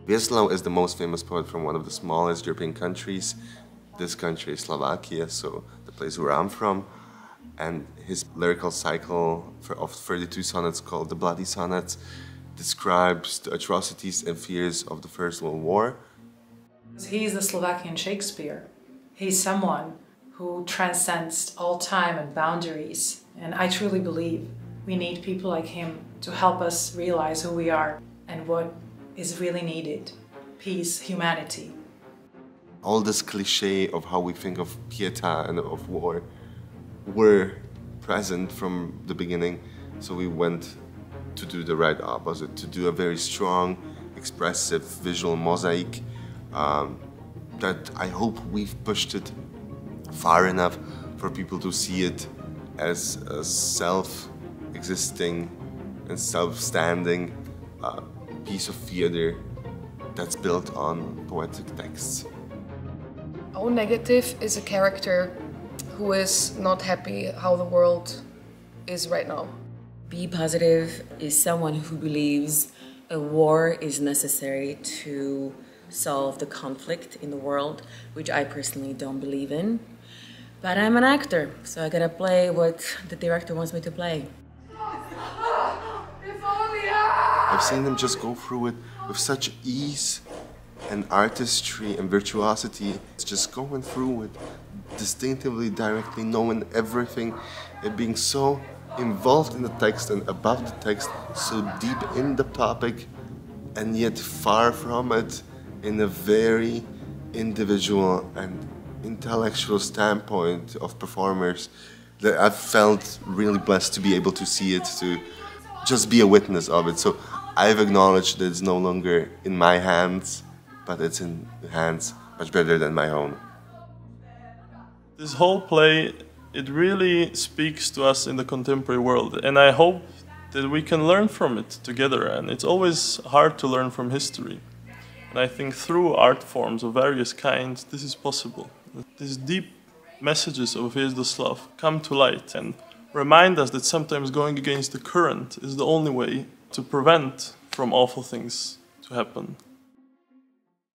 Hviezdoslav is the most famous poet from one of the smallest European countries. This country is Slovakia, so the place where I'm from. And his lyrical cycle of 32 sonnets called the Bloody Sonnets describes the atrocities and fears of the First World War. He's the Slovakian Shakespeare. He's someone who transcends all time and boundaries. And I truly believe we need people like him to help us realize who we are and what is really needed. Peace, humanity. All this cliché of how we think of pietà and of war were present from the beginning, so we went to do the right opposite, to do a very strong, expressive visual mosaic that I hope we've pushed it far enough for people to see it as a self-existing and self-standing piece of theater that's built on poetic texts. O Negative is a character who is not happy how the world is right now. Be Positive is someone who believes a war is necessary to solve the conflict in the world, which I personally don't believe in. But I'm an actor, so I gotta play what the director wants me to play. I've seen them just go through it with such ease and artistry and virtuosity. It's just going through it distinctively, directly, knowing everything, and being so involved in the text and above the text, so deep in the topic, and yet far from it in a very individual and intellectual standpoint of performers that I've felt really blessed to be able to see it, to just be a witness of it. So I've acknowledged that it's no longer in my hands, but it's in hands much better than my own. This whole play, it really speaks to us in the contemporary world, and I hope that we can learn from it together. And it's always hard to learn from history. And I think through art forms of various kinds, this is possible. These deep messages of Hviezdoslav come to light and remind us that sometimes going against the current is the only way to prevent from awful things to happen.